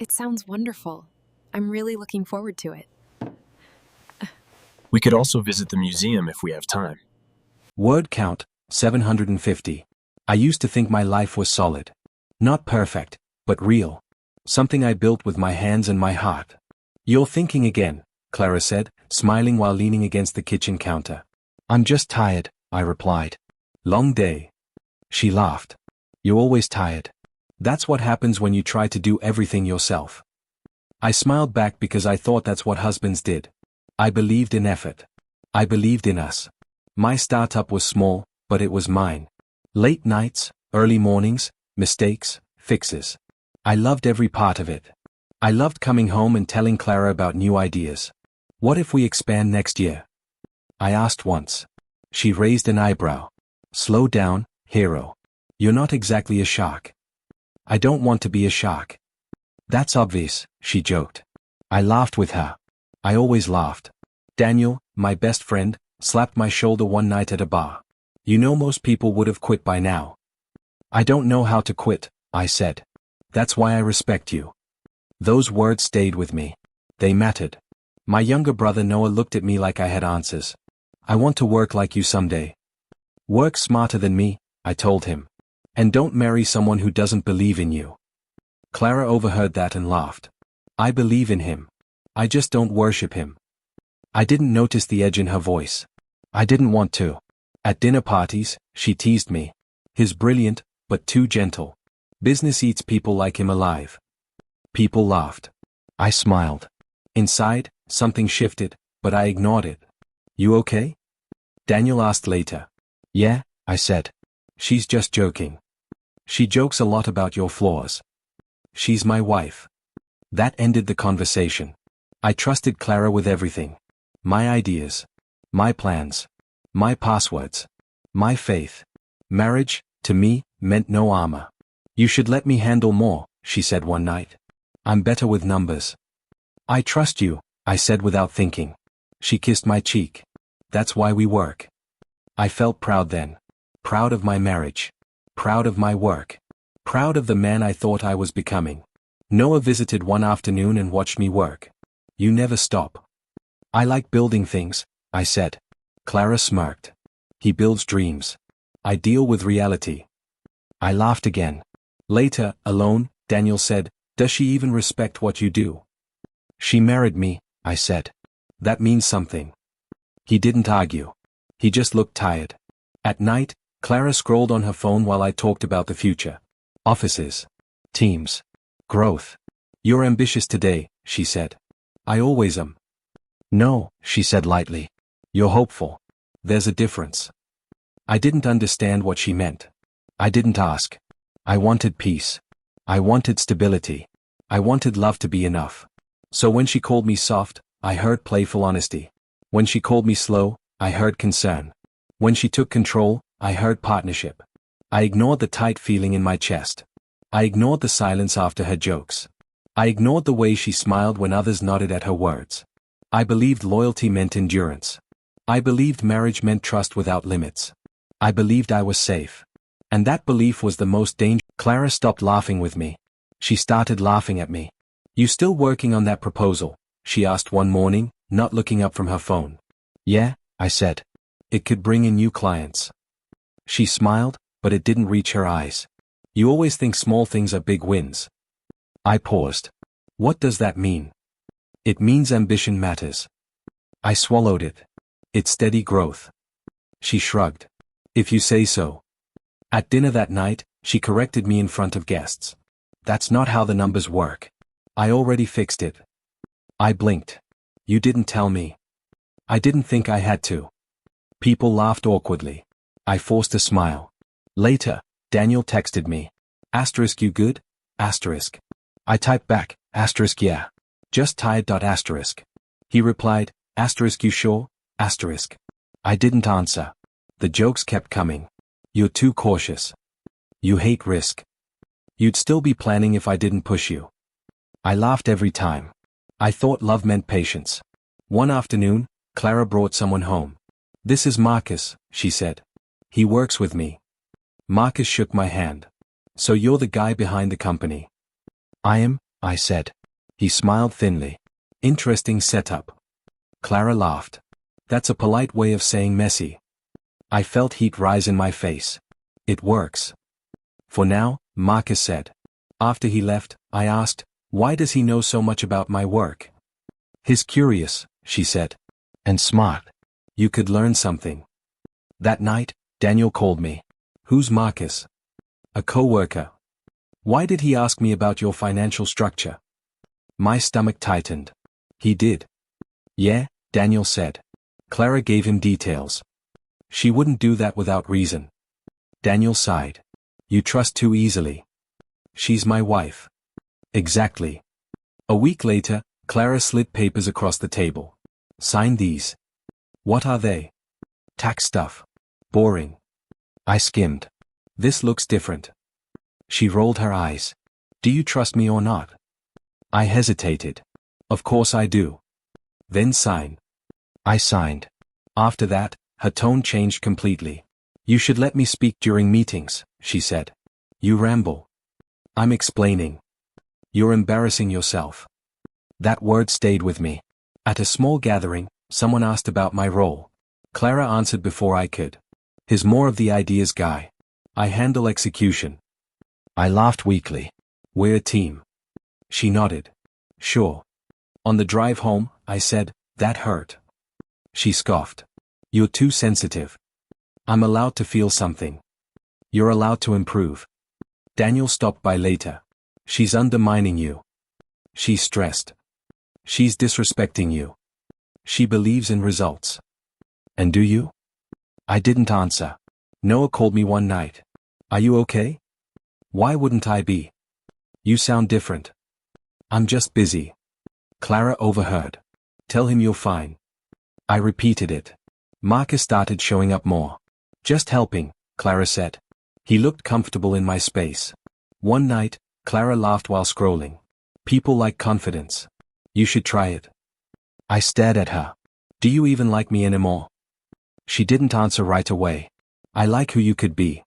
It sounds wonderful. I'm really looking forward to it. We could also visit the museum if we have time. Word count, 750. I used to think my life was solid. Not perfect, but real. Something I built with my hands and my heart. You're thinking again, Clara said, smiling while leaning against the kitchen counter. I'm just tired, I replied. Long day. She laughed. You're always tired. That's what happens when you try to do everything yourself. I smiled back because I thought that's what husbands did. I believed in effort. I believed in us. My startup was small, but it was mine. Late nights, early mornings, mistakes, fixes. I loved every part of it. I loved coming home and telling Clara about new ideas. What if we expand next year? I asked once. She raised an eyebrow. Slow down, hero. You're not exactly a shark. I don't want to be a shark. That's obvious, she joked. I laughed with her. I always laughed. Daniel, my best friend, slapped my shoulder one night at a bar. You know most people would have quit by now. I don't know how to quit, I said. That's why I respect you. Those words stayed with me. They mattered. My younger brother Noah looked at me like I had answers. I want to work like you someday. Work smarter than me, I told him. And don't marry someone who doesn't believe in you. Clara overheard that and laughed. I believe in him. I just don't worship him. I didn't notice the edge in her voice. I didn't want to. At dinner parties, she teased me. He's brilliant, but too gentle. Business eats people like him alive. People laughed. I smiled. Inside, something shifted, but I ignored it. You okay? Daniel asked later. Yeah, I said. She's just joking. She jokes a lot about your flaws. She's my wife. That ended the conversation. I trusted Clara with everything. My ideas. My plans. My passwords. My faith. Marriage, to me, meant no armor. You should let me handle more, she said one night. I'm better with numbers. I trust you, I said without thinking. She kissed my cheek. That's why we work. I felt proud then. Proud of my marriage. Proud of my work. Proud of the man I thought I was becoming. Noah visited one afternoon and watched me work. You never stop. I like building things, I said. Clara smirked. He builds dreams. I deal with reality. I laughed again. Later, alone, Daniel said, does she even respect what you do? She married me, I said. That means something. He didn't argue. He just looked tired. At night, Clara scrolled on her phone while I talked about the future. Offices. Teams. Growth. You're ambitious today, she said. I always am. No, she said lightly. You're hopeful. There's a difference. I didn't understand what she meant. I didn't ask. I wanted peace. I wanted stability. I wanted love to be enough. So when she called me soft, I heard playful honesty. When she called me slow, I heard concern. When she took control, I heard partnership. I ignored the tight feeling in my chest. I ignored the silence after her jokes. I ignored the way she smiled when others nodded at her words. I believed loyalty meant endurance. I believed marriage meant trust without limits. I believed I was safe. And that belief was the most dangerous. Clara stopped laughing with me. She started laughing at me. You still working on that proposal? She asked one morning, not looking up from her phone. Yeah, I said. It could bring in new clients. She smiled, but it didn't reach her eyes. You always think small things are big wins. I paused. What does that mean? It means ambition matters. I swallowed it. It's steady growth. She shrugged. If you say so. At dinner that night, she corrected me in front of guests. That's not how the numbers work. I already fixed it. I blinked. You didn't tell me. I didn't think I had to. People laughed awkwardly. I forced a smile. Later, Daniel texted me. Asterisk you good? Asterisk. I typed back, asterisk yeah. Just tired. Asterisk. He replied, asterisk you sure? Asterisk. I didn't answer. The jokes kept coming. You're too cautious. You hate risk. You'd still be planning if I didn't push you. I laughed every time. I thought love meant patience. One afternoon, Clara brought someone home. This is Marcus, she said. He works with me. Marcus shook my hand. So you're the guy behind the company. I am, I said. He smiled thinly. Interesting setup. Clara laughed. That's a polite way of saying messy. I felt heat rise in my face. It works. For now, Marcus said. After he left, I asked, why does he know so much about my work? He's curious, she said. And smart. You could learn something. That night, Daniel called me. Who's Marcus? A coworker. Why did he ask me about your financial structure? My stomach tightened. He did. Yeah, Daniel said. Clara gave him details. She wouldn't do that without reason. Daniel sighed. You trust too easily. She's my wife. Exactly. A week later, Clara slid papers across the table. Sign these. What are they? Tax stuff. Boring. I skimmed. This looks different. She rolled her eyes. Do you trust me or not? I hesitated. Of course I do. Then sign. I signed. After that, her tone changed completely. You should let me speak during meetings, she said. You ramble. I'm explaining. You're embarrassing yourself. That word stayed with me. At a small gathering, someone asked about my role. Clara answered before I could. He's more of the ideas guy. I handle execution. I laughed weakly. We're a team. She nodded. Sure. On the drive home, I said, that hurt. She scoffed. You're too sensitive. I'm allowed to feel something. You're allowed to improve. Daniel stopped by later. She's undermining you. She's stressed. She's disrespecting you. She believes in results. And do you? I didn't answer. Noah called me one night. Are you okay? Why wouldn't I be? You sound different. I'm just busy. Clara overheard. Tell him you're fine. I repeated it. Marcus started showing up more. Just helping, Clara said. He looked comfortable in my space. One night, Clara laughed while scrolling. People like confidence. You should try it. I stared at her. Do you even like me anymore? She didn't answer right away. I like who you could be.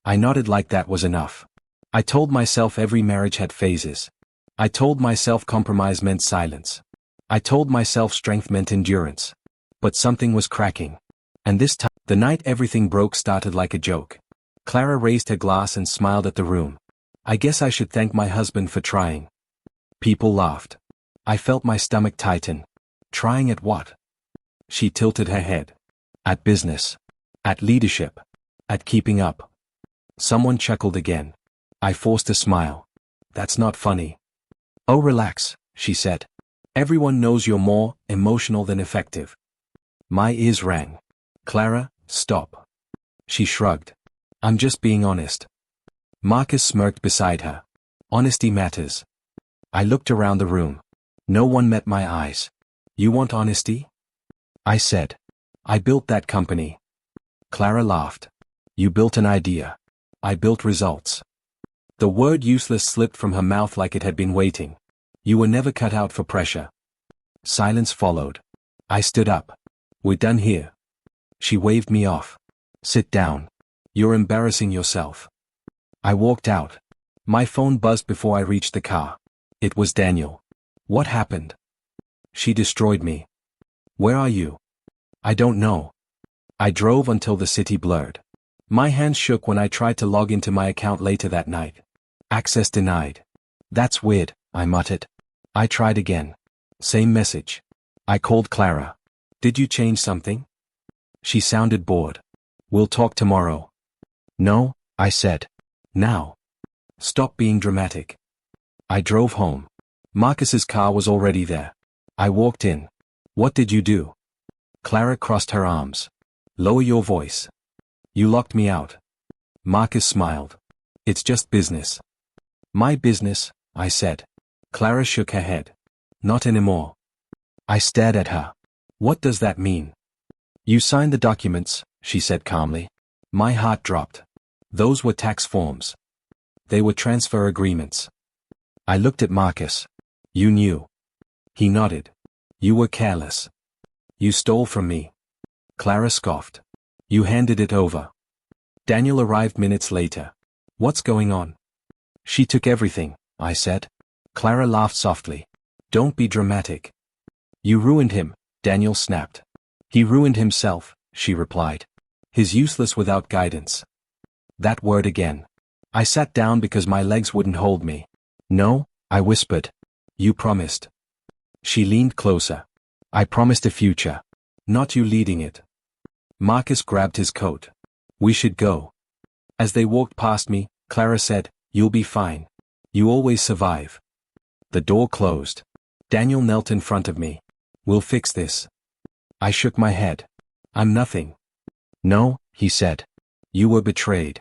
I nodded like that was enough. I told myself every marriage had phases. I told myself compromise meant silence. I told myself strength meant endurance. But something was cracking. And this time, the night everything broke started like a joke. Clara raised her glass and smiled at the room. I guess I should thank my husband for trying. People laughed. I felt my stomach tighten. Trying at what? She tilted her head. At business. At leadership. At keeping up. Someone chuckled again. I forced a smile. That's not funny. Oh, relax, she said. Everyone knows you're more emotional than effective. My ears rang. Clara, stop. She shrugged. I'm just being honest. Marcus smirked beside her. Honesty matters. I looked around the room. No one met my eyes. You want honesty? I said. I built that company. Clara laughed. You built an idea. I built results. The word useless slipped from her mouth like it had been waiting. You were never cut out for pressure. Silence followed. I stood up. We're done here. She waved me off. Sit down. You're embarrassing yourself. I walked out. My phone buzzed before I reached the car. It was Daniel. What happened? She destroyed me. Where are you? I don't know. I drove until the city blurred. My hands shook when I tried to log into my account later that night. Access denied. That's weird, I muttered. I tried again. Same message. I called Clara. Did you change something? She sounded bored. We'll talk tomorrow. No, I said. Now. Stop being dramatic. I drove home. Marcus's car was already there. I walked in. What did you do? Clara crossed her arms. Lower your voice. You locked me out. Marcus smiled. It's just business. My business, I said. Clara shook her head. Not anymore. I stared at her. What does that mean? You signed the documents, she said calmly. My heart dropped. Those were tax forms. They were transfer agreements. I looked at Marcus. You knew. He nodded. You were careless. You stole from me. Clara scoffed. You handed it over. Daniel arrived minutes later. What's going on? She took everything, I said. Clara laughed softly. Don't be dramatic. You ruined him, Daniel snapped. He ruined himself, she replied. He's useless without guidance. That word again. I sat down because my legs wouldn't hold me. No, I whispered. You promised. She leaned closer. I promised a future. Not you leading it. Marcus grabbed his coat. We should go. As they walked past me, Clara said, You'll be fine. You always survive. The door closed. Daniel knelt in front of me. We'll fix this. I shook my head. I'm nothing. No, he said. You were betrayed.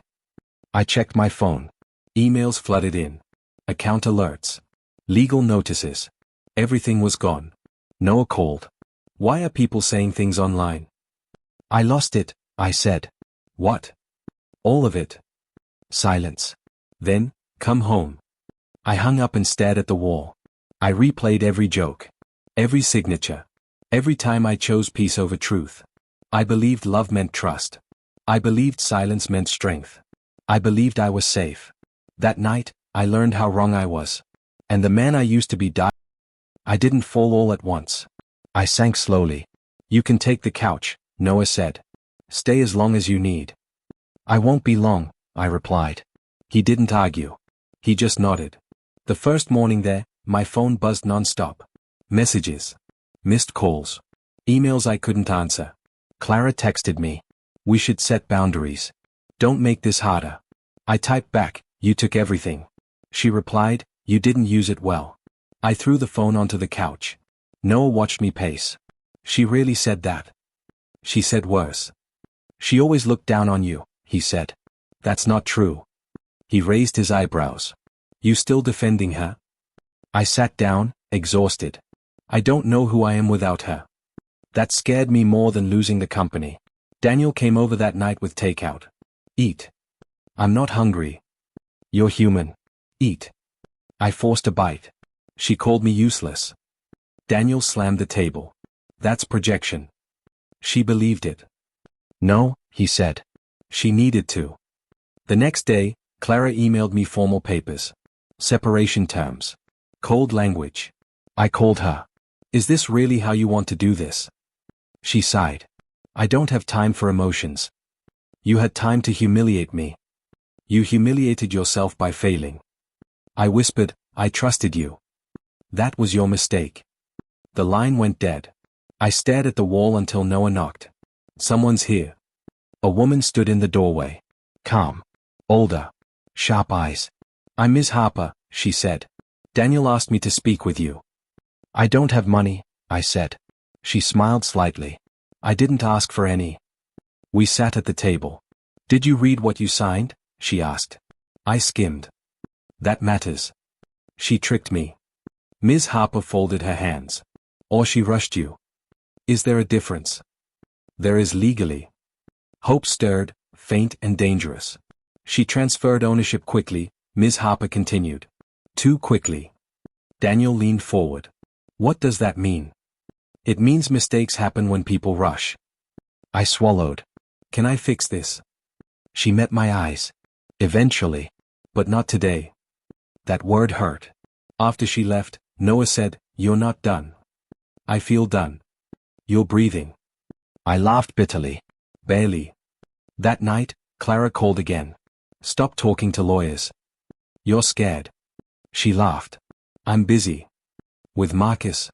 I checked my phone. Emails flooded in. Account alerts. Legal notices. Everything was gone. Noah called. Why are people saying things online? I lost it, I said. What? All of it. Silence. Then, come home. I hung up and stared at the wall. I replayed every joke. Every signature. Every time I chose peace over truth. I believed love meant trust. I believed silence meant strength. I believed I was safe. That night, I learned how wrong I was. And the man I used to be died. I didn't fall all at once. I sank slowly. You can take the couch, Noah said. Stay as long as you need. I won't be long, I replied. He didn't argue. He just nodded. The first morning there, my phone buzzed non-stop. Messages. Missed calls. Emails I couldn't answer. Clara texted me. We should set boundaries. Don't make this harder. I typed back, you took everything. She replied, you didn't use it well. I threw the phone onto the couch. Noah watched me pace. She really said that. She said worse. She always looked down on you, he said. That's not true. He raised his eyebrows. You still defending her? I sat down, exhausted. I don't know who I am without her. That scared me more than losing the company. Daniel came over that night with takeout. Eat. I'm not hungry. You're human. Eat. I forced a bite. She called me useless. Daniel slammed the table. That's projection. She believed it. No, he said. She needed to. The next day, Clara emailed me formal papers. Separation terms. Cold language. I called her. Is this really how you want to do this? She sighed. I don't have time for emotions. You had time to humiliate me. You humiliated yourself by failing. I whispered, I trusted you. That was your mistake. The line went dead. I stared at the wall until Noah knocked. Someone's here. A woman stood in the doorway. Calm. Older. Sharp eyes. I'm Ms. Harper, she said. Daniel asked me to speak with you. I don't have money, I said. She smiled slightly. I didn't ask for any. We sat at the table. Did you read what you signed? She asked. I skimmed. That matters. She tricked me. Ms. Harper folded her hands. Or she rushed you. Is there a difference? There is legally. Hope stirred, faint and dangerous. She transferred ownership quickly, Ms. Harper continued. Too quickly. Daniel leaned forward. What does that mean? It means mistakes happen when people rush. I swallowed. Can I fix this? She met my eyes. Eventually. But not today. That word hurt. After she left, Noah said, You're not done. I feel done. You're breathing. I laughed bitterly. Barely. That night, Clara called again. Stop talking to lawyers. You're scared. She laughed. I'm busy. With Marcus.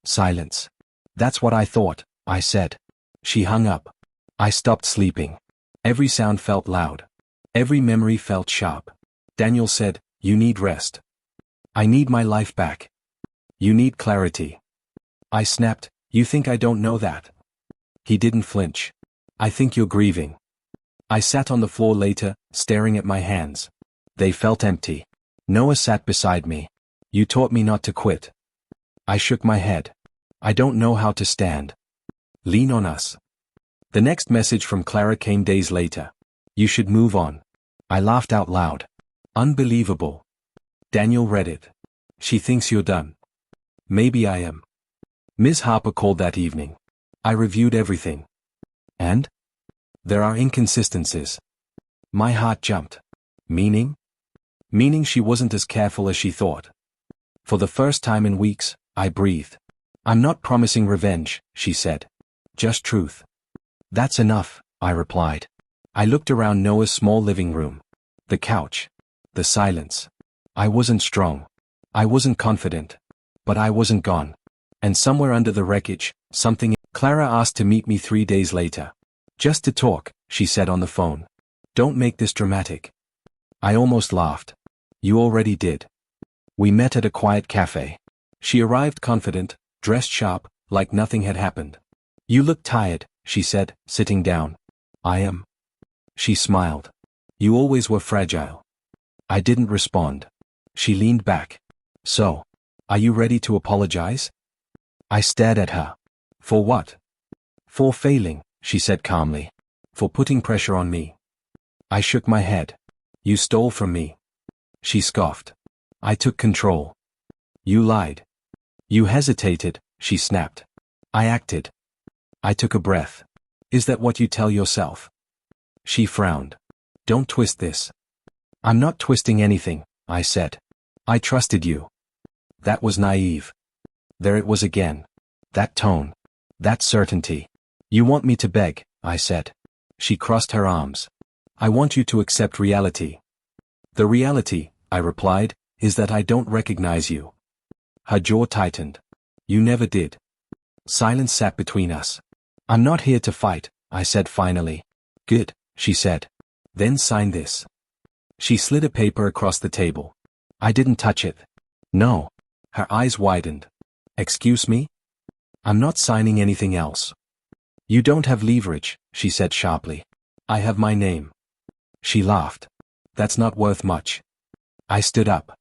Silence. That's what I thought, I said. She hung up. I stopped sleeping. Every sound felt loud. Every memory felt sharp. Daniel said, You need rest. I need my life back. You need clarity. I snapped, You think I don't know that? He didn't flinch. I think you're grieving. I sat on the floor later, staring at my hands. They felt empty. Noah sat beside me. You taught me not to quit. I shook my head. I don't know how to stand. Lean on us. The next message from Clara came days later. You should move on. I laughed out loud. Unbelievable. Daniel read it. She thinks you're done. Maybe I am. Ms. Harper called that evening. I reviewed everything. And? There are inconsistencies. My heart jumped. Meaning? Meaning she wasn't as careful as she thought. For the first time in weeks, I breathed. I'm not promising revenge, she said. Just truth. That's enough, I replied. I looked around Noah's small living room. The couch. The silence. I wasn't strong. I wasn't confident. But I wasn't gone. And somewhere under the wreckage, something. Clara asked to meet me 3 days later. Just to talk, she said on the phone. Don't make this dramatic. I almost laughed. You already did. We met at a quiet cafe. She arrived confident, dressed sharp, like nothing had happened. You look tired, she said, sitting down. I am. She smiled. You always were fragile. I didn't respond. She leaned back. So, are you ready to apologize? I stared at her. For what? For failing, she said calmly. For putting pressure on me. I shook my head. You stole from me. She scoffed. I took control. You lied. You hesitated, she snapped. I acted. I took a breath. Is that what you tell yourself? She frowned. Don't twist this. I'm not twisting anything, I said. I trusted you. That was naive. There it was again. That tone. That certainty. You want me to beg, I said. She crossed her arms. I want you to accept reality. The reality, I replied, is that I don't recognize you. Her jaw tightened. You never did. Silence sat between us. I'm not here to fight, I said finally. Good, she said. Then sign this. She slid a paper across the table. I didn't touch it. No. Her eyes widened. Excuse me? I'm not signing anything else. You don't have leverage, she said sharply. I have my name. She laughed. That's not worth much. I stood up.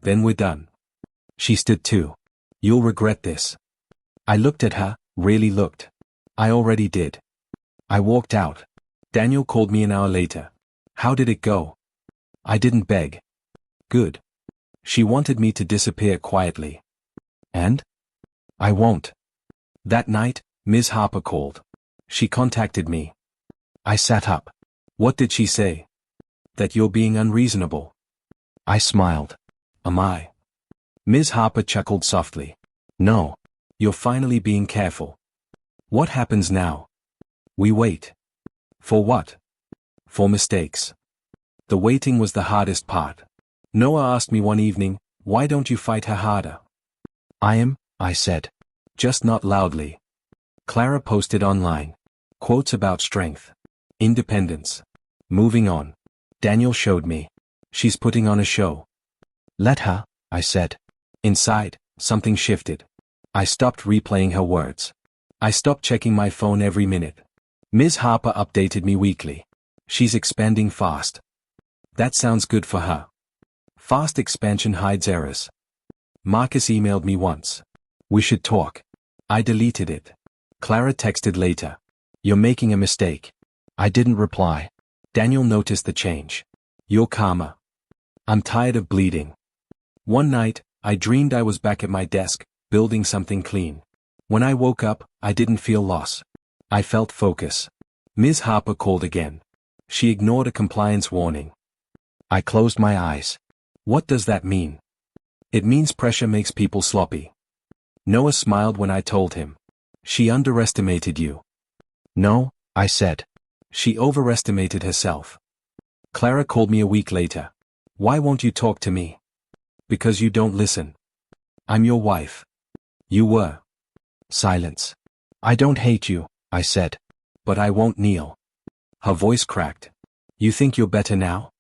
Then we're done. She stood too. You'll regret this. I looked at her, really looked. I already did. I walked out. Daniel called me an hour later. How did it go? I didn't beg. Good. She wanted me to disappear quietly. And? I won't. That night, Ms. Harper called. She contacted me. I sat up. What did she say? That you're being unreasonable. I smiled. Am I? Ms. Harper chuckled softly. No. You're finally being careful. What happens now? We wait. For what? For mistakes. The waiting was the hardest part. Noah asked me one evening, why don't you fight her harder? I said. Just not loudly. Clara posted online. Quotes about strength. Independence. Moving on. Daniel showed me. She's putting on a show. Let her, I said. Inside, something shifted. I stopped replaying her words. I stopped checking my phone every minute. Ms. Harper updated me weekly. She's expanding fast. That sounds good for her. Fast expansion hides errors. Marcus emailed me once. We should talk. I deleted it. Clara texted later. You're making a mistake. I didn't reply. Daniel noticed the change. You're calmer. I'm tired of bleeding. One night, I dreamed I was back at my desk, building something clean. When I woke up, I didn't feel loss. I felt focus. Ms. Harper called again. She ignored a compliance warning. I closed my eyes. What does that mean? It means pressure makes people sloppy. Noah smiled when I told him. She underestimated you. No, I said. She overestimated herself. Clara called me a week later. Why won't you talk to me? Because you don't listen. I'm your wife. You were. Silence. I don't hate you, I said. But I won't kneel. Her voice cracked. You think you're better now?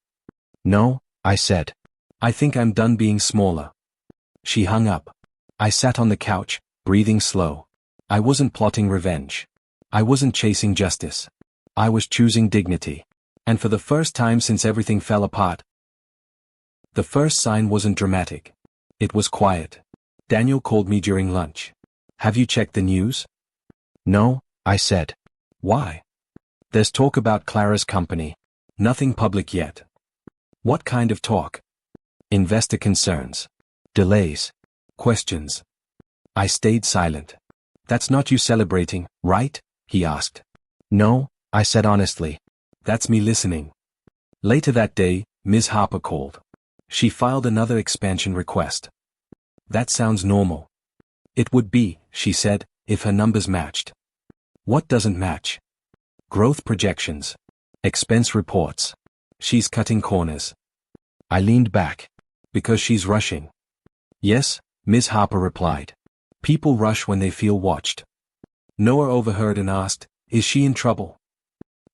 No, I said. I think I'm done being smaller. She hung up. I sat on the couch, breathing slow. I wasn't plotting revenge. I wasn't chasing justice. I was choosing dignity. And for the first time since everything fell apart, the first sign wasn't dramatic. It was quiet. Daniel called me during lunch. Have you checked the news? No, I said. Why? There's talk about Clara's company. Nothing public yet. What kind of talk? Investor concerns. Delays. Questions. I stayed silent. That's not you celebrating, right? He asked. No, I said honestly. That's me listening. Later that day, Ms. Harper called. She filed another expansion request. That sounds normal. It would be, she said, if her numbers matched. What doesn't match? Growth projections. Expense reports. She's cutting corners. I leaned back. Because she's rushing. Yes, Ms. Harper replied. People rush when they feel watched. Noah overheard and asked, is she in trouble?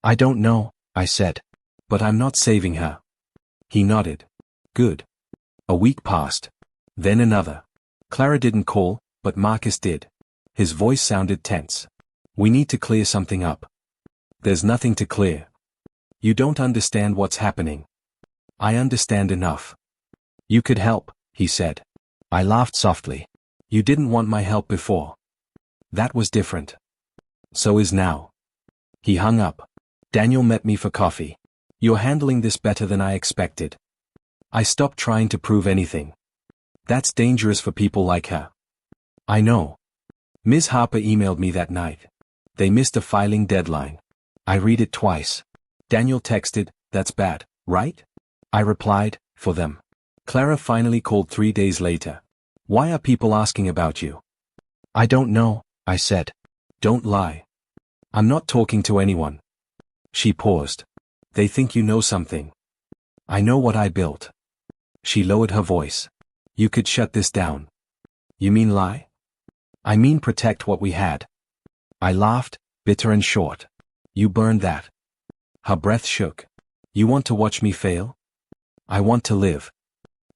I don't know, I said. But I'm not saving her. He nodded. Good. A week passed. Then another. Clara didn't call, but Marcus did. His voice sounded tense. We need to clear something up. There's nothing to clear. You don't understand what's happening. I understand enough. You could help, he said. I laughed softly. You didn't want my help before. That was different. So is now. He hung up. Daniel met me for coffee. You're handling this better than I expected. I stopped trying to prove anything. That's dangerous for people like her. I know. Ms. Harper emailed me that night. They missed a filing deadline. I read it twice. Daniel texted, that's bad, right? I replied, for them. Clara finally called 3 days later. Why are people asking about you? I don't know, I said. Don't lie. I'm not talking to anyone. She paused. They think you know something. I know what I built. She lowered her voice. You could shut this down. You mean lie? I mean protect what we had. I laughed, bitter and short. You burned that. Her breath shook. You want to watch me fail? I want to live.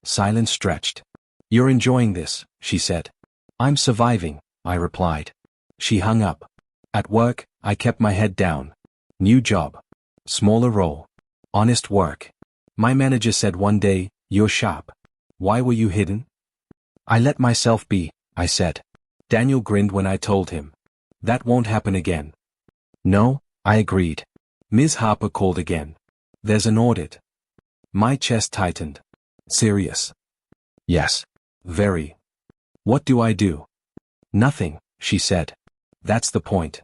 Silence stretched. You're enjoying this, she said. I'm surviving, I replied. She hung up. At work, I kept my head down. New job. Smaller role. Honest work. My manager said one day, you're sharp. Why were you hidden? I let myself be, I said. Daniel grinned when I told him. That won't happen again. No, I agreed. Ms. Harper called again. There's an audit. My chest tightened. Serious? Yes. Very. What do I do? Nothing, she said. That's the point.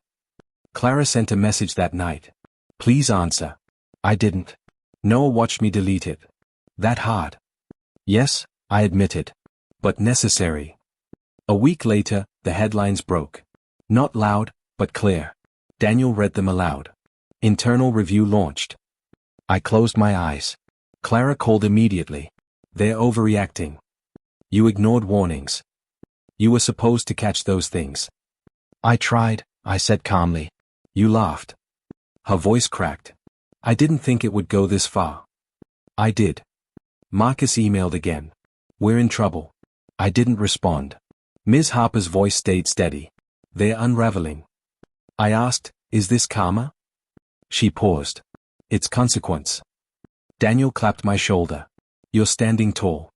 Clara sent a message that night. Please answer. I didn't. Noah watched me delete it. That hard. Yes, I admitted. But necessary. A week later, the headlines broke. Not loud, but clear. Daniel read them aloud. Internal review launched. I closed my eyes. Clara called immediately. They're overreacting. You ignored warnings. You were supposed to catch those things. I tried, I said calmly. You laughed. Her voice cracked. I didn't think it would go this far. I did. Marcus emailed again. We're in trouble. I didn't respond. Ms. Harper's voice stayed steady. They're unraveling. I asked, is this karma? She paused. It's consequence. Daniel clapped my shoulder. You're standing tall.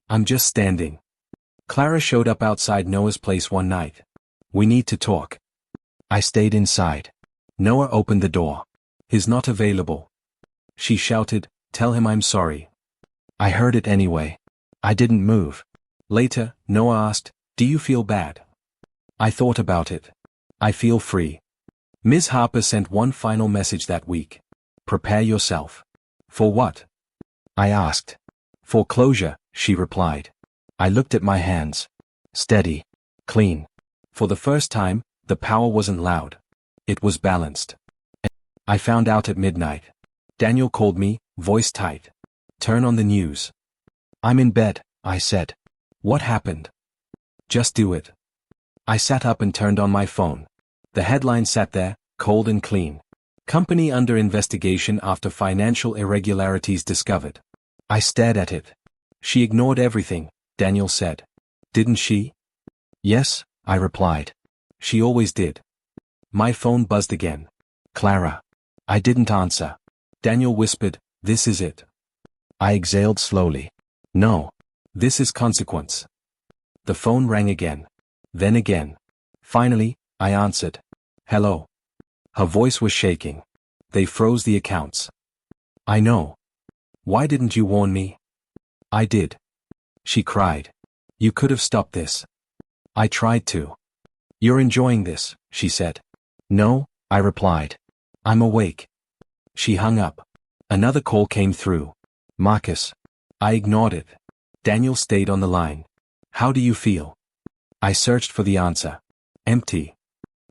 I'm just standing. Clara showed up outside Noah's place one night. We need to talk. I stayed inside. Noah opened the door. He's not available. She shouted, tell him I'm sorry. I heard it anyway. I didn't move. Later, Noah asked, do you feel bad? I thought about it. I feel free. Ms. Harper sent one final message that week. Prepare yourself. For what? I asked. For closure, she replied. I looked at my hands. Steady. Clean. For the first time, the power wasn't loud. It was balanced. I found out at midnight. Daniel called me, voice tight. Turn on the news. I'm in bed, I said. What happened? Just do it. I sat up and turned on my phone. The headline sat there, cold and clean. Company under investigation after financial irregularities discovered. I stared at it. She ignored everything, Daniel said. Didn't she? Yes, I replied. She always did. My phone buzzed again. Clara. I didn't answer. Daniel whispered, this is it. I exhaled slowly. No. This is consequence. The phone rang again. Then again. Finally, I answered. Hello. Her voice was shaking. They froze the accounts. I know. Why didn't you warn me? I did. She cried. You could have stopped this. I tried to. You're enjoying this, she said. No, I replied. I'm awake. She hung up. Another call came through. Marcus. I ignored it. Daniel stayed on the line. How do you feel? I searched for the answer. Empty.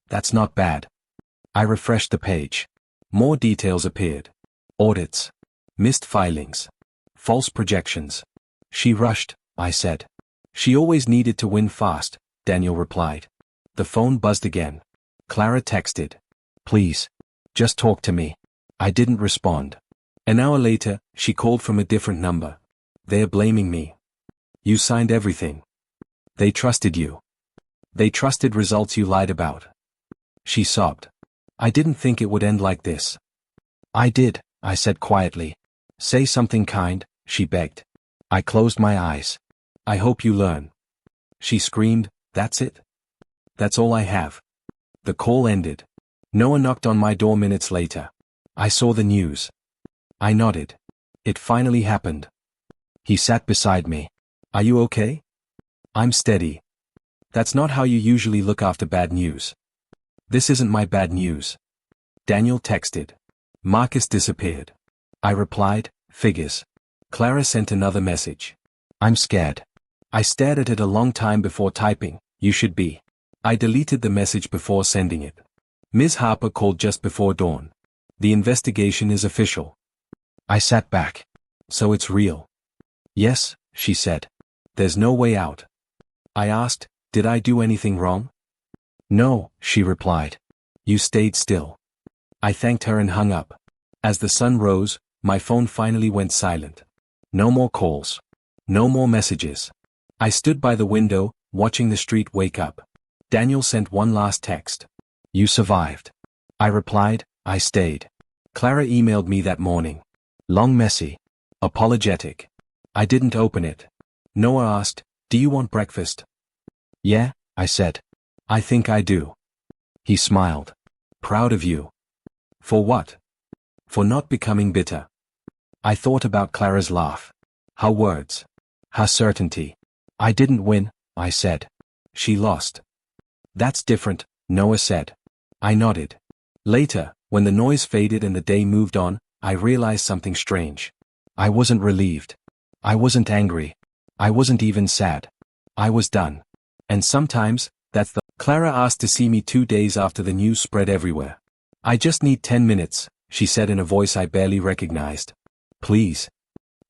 That's not bad. I refreshed the page. More details appeared. Audits. Missed filings. False projections. She rushed, I said. She always needed to win fast, Daniel replied. The phone buzzed again. Clara texted. Please. Just talk to me. I didn't respond. An hour later, she called from a different number. They're blaming me. You signed everything. They trusted you. They trusted results you lied about. She sobbed. I didn't think it would end like this. I did, I said quietly. Say something kind, she begged. I closed my eyes. I hope you learn. She screamed, that's it? That's all I have. The call ended. Noah knocked on my door minutes later. I saw the news. I nodded. It finally happened. He sat beside me. Are you okay? I'm steady. That's not how you usually look after bad news. This isn't my bad news. Daniel texted. Marcus disappeared. I replied, figures. Clara sent another message. I'm scared. I stared at it a long time before typing, you should be. I deleted the message before sending it. Ms. Harper called just before dawn. The investigation is official. I sat back. So it's real. Yes, she said. There's no way out. I asked, did I do anything wrong? No, she replied. You stayed still. I thanked her and hung up. As the sun rose, my phone finally went silent. No more calls. No more messages. I stood by the window, watching the street wake up. Daniel sent one last text. You survived. I replied, I stayed. Clara emailed me that morning. Long, messy. Apologetic. I didn't open it. Noah asked, do you want breakfast? Yeah, I said. I think I do. He smiled. Proud of you. For what? For not becoming bitter. I thought about Clara's laugh. Her words. Her certainty. I didn't win, I said. She lost. That's different, Noah said. I nodded. Later, when the noise faded and the day moved on, I realized something strange. I wasn't relieved. I wasn't angry. I wasn't even sad. I was done. And sometimes, that's the... Clara asked to see me 2 days after the news spread everywhere. I just need 10 minutes, she said in a voice I barely recognized. Please.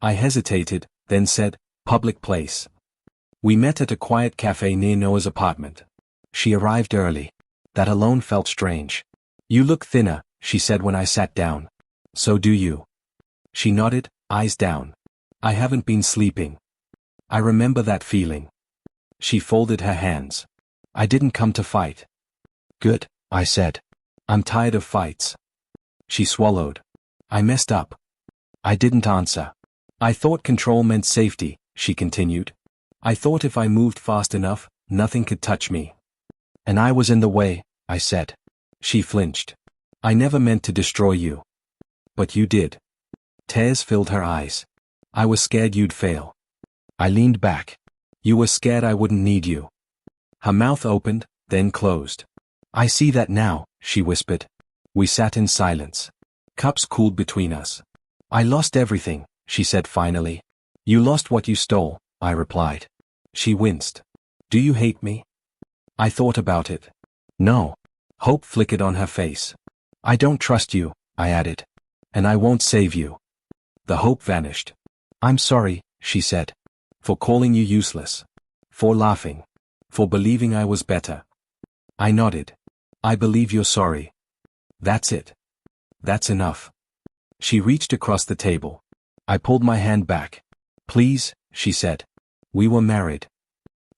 I hesitated, then said, public place. We met at a quiet cafe near Noah's apartment. She arrived early. That alone felt strange. You look thinner, she said when I sat down. So do you. She nodded, eyes down. I haven't been sleeping. I remember that feeling. She folded her hands. I didn't come to fight. Good, I said. I'm tired of fights. She swallowed. I messed up. I didn't answer. I thought control meant safety, she continued. I thought if I moved fast enough, nothing could touch me. And I was in the way, I said. She flinched. I never meant to destroy you. But you did. Tears filled her eyes. I was scared you'd fail. I leaned back. You were scared I wouldn't need you. Her mouth opened, then closed. I see that now, she whispered. We sat in silence. Cups cooled between us. I lost everything, she said finally. You lost what you stole, I replied. She winced. Do you hate me? I thought about it. No. Hope flickered on her face. I don't trust you, I added. And I won't save you. The hope vanished. I'm sorry, she said. For calling you useless. For laughing. For believing I was better. I nodded. I believe you're sorry. That's it. That's enough. She reached across the table. I pulled my hand back. Please, she said. We were married.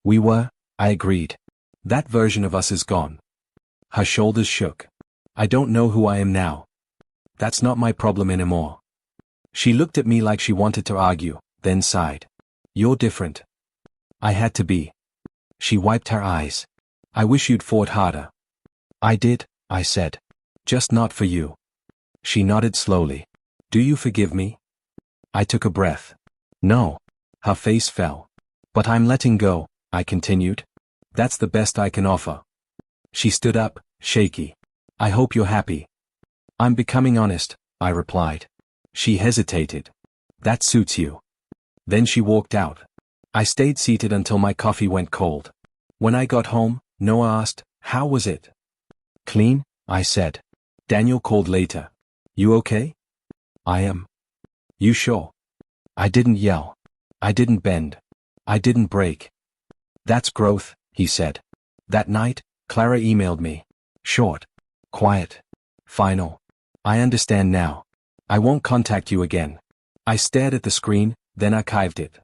We were, I agreed. That version of us is gone. Her shoulders shook. I don't know who I am now. That's not my problem anymore. She looked at me like she wanted to argue, then sighed. You're different. I had to be. She wiped her eyes. I wish you'd fought harder. I did, I said. Just not for you. She nodded slowly. Do you forgive me? I took a breath. No. Her face fell. But I'm letting go, I continued. That's the best I can offer. She stood up, shaky. I hope you're happy. I'm becoming honest, I replied. She hesitated. That suits you. Then she walked out. I stayed seated until my coffee went cold. When I got home, Noah asked, "How was it?" "Clean," I said. Daniel called later. "You okay?" "I am." "You sure?" I didn't yell. I didn't bend. I didn't break. "That's growth," he said. That night, Clara emailed me. Short. Quiet. Final. "I understand now. I won't contact you again." I stared at the screen, then archived it.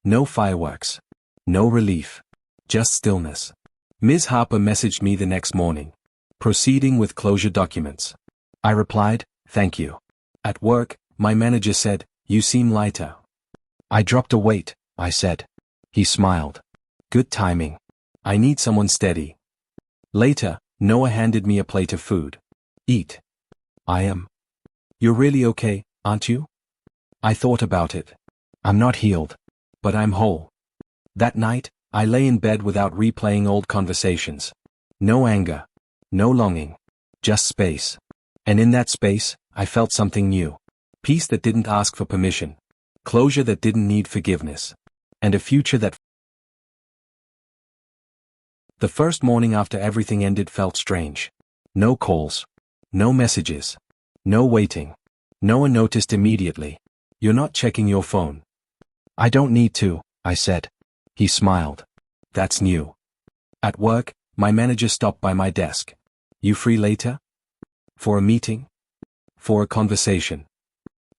No fireworks. No relief. Just stillness. Ms. Harper messaged me the next morning. Proceeding with closure documents. I replied, "Thank you." At work, my manager said, "You seem lighter." "I dropped a weight," I said. He smiled. "Good timing. I need someone steady." Later, Noah handed me a plate of food. "Eat." "I am." "You're really okay, aren't you?" I thought about it. I'm not healed. But I'm whole. That night, I lay in bed without replaying old conversations. No anger. No longing. Just space. And in that space, I felt something new. Peace that didn't ask for permission. Closure that didn't need forgiveness. And a future that... The first morning after everything ended felt strange. No calls. No messages. No waiting. Noah noticed immediately. "You're not checking your phone." "I don't need to," I said. He smiled. "That's new." At work, my manager stopped by my desk. "You free later?" "For a meeting?" "For a conversation."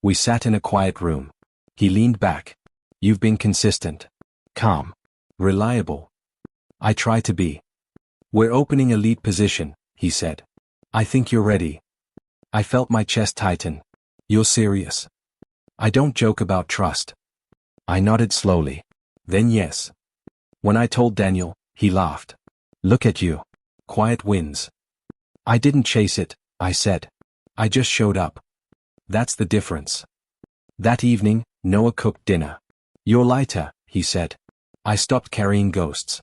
We sat in a quiet room. He leaned back. "You've been consistent. Calm. Reliable." "I try to be." "We're opening a lead position," he said. "I think you're ready." I felt my chest tighten. "You're serious?" "I don't joke about trust." I nodded slowly. "Then yes." When I told Daniel, he laughed. "Look at you. Quiet wins." "I didn't chase it," I said. "I just showed up." "That's the difference." That evening, Noah cooked dinner. "You're lighter," he said. "I stopped carrying ghosts."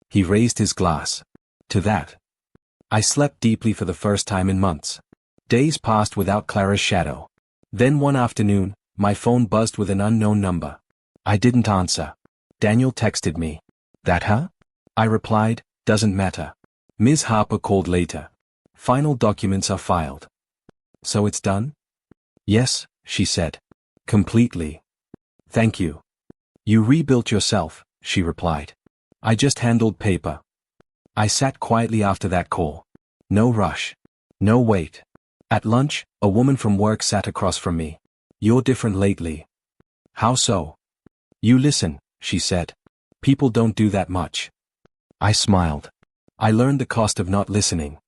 He raised his glass. "To that." I slept deeply for the first time in months. Days passed without Clara's shadow. Then one afternoon, my phone buzzed with an unknown number. I didn't answer. Daniel texted me. "That her?" I replied, "Doesn't matter." Ms. Harper called later. "Final documents are filed." "So it's done?" "Yes," she said. "Completely." "Thank you." "You rebuilt yourself," she replied. "I just handled paper." I sat quietly after that call. No rush. No wait. At lunch, a woman from work sat across from me. "You're different lately." "How so?" "You listen," she said. "People don't do that much." I smiled. I learned the cost of not listening.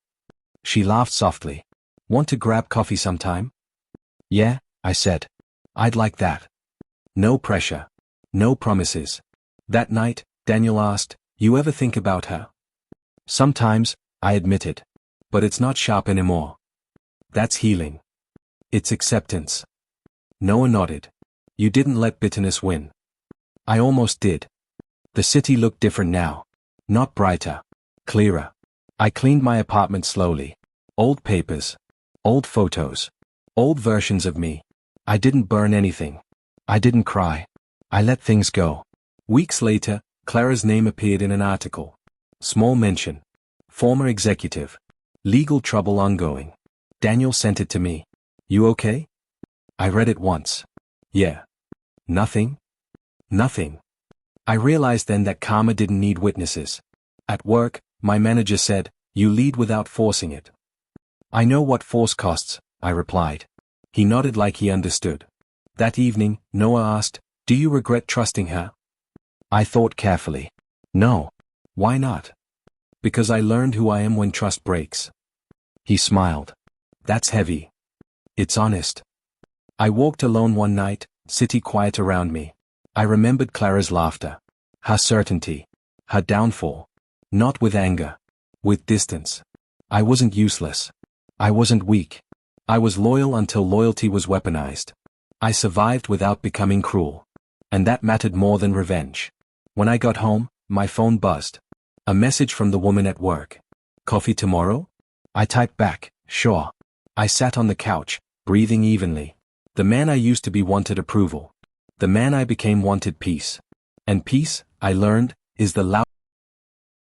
She laughed softly. "Want to grab coffee sometime?" "Yeah," I said. "I'd like that." No pressure. No promises. That night, Daniel asked, "You ever think about her?" "Sometimes," I admitted. "But it's not sharp anymore." "That's healing." "It's acceptance." Noah nodded. "You didn't let bitterness win." "I almost did." The city looked different now. Not brighter. Clearer. I cleaned my apartment slowly. Old papers. Old photos. Old versions of me. I didn't burn anything. I didn't cry. I let things go. Weeks later, Clara's name appeared in an article. Small mention. Former executive. Legal trouble ongoing. Daniel sent it to me. "You okay?" I read it once. "Yeah." "Nothing?" "Nothing." I realized then that karma didn't need witnesses. At work, my manager said, "You lead without forcing it." "I know what force costs," I replied. He nodded like he understood. That evening, Noah asked, "Do you regret trusting her?" I thought carefully. "No." "Why not?" "Because I learned who I am when trust breaks." He smiled. "That's heavy." "It's honest." I walked alone one night, city quiet around me. I remembered Clara's laughter. Her certainty. Her downfall. Not with anger. With distance. I wasn't useless. I wasn't weak. I was loyal until loyalty was weaponized. I survived without becoming cruel. And that mattered more than revenge. When I got home, my phone buzzed. A message from the woman at work. "Coffee tomorrow?" I typed back, "Sure." I sat on the couch, breathing evenly. The man I used to be wanted approval. The man I became wanted peace. And peace, I learned, is the loudest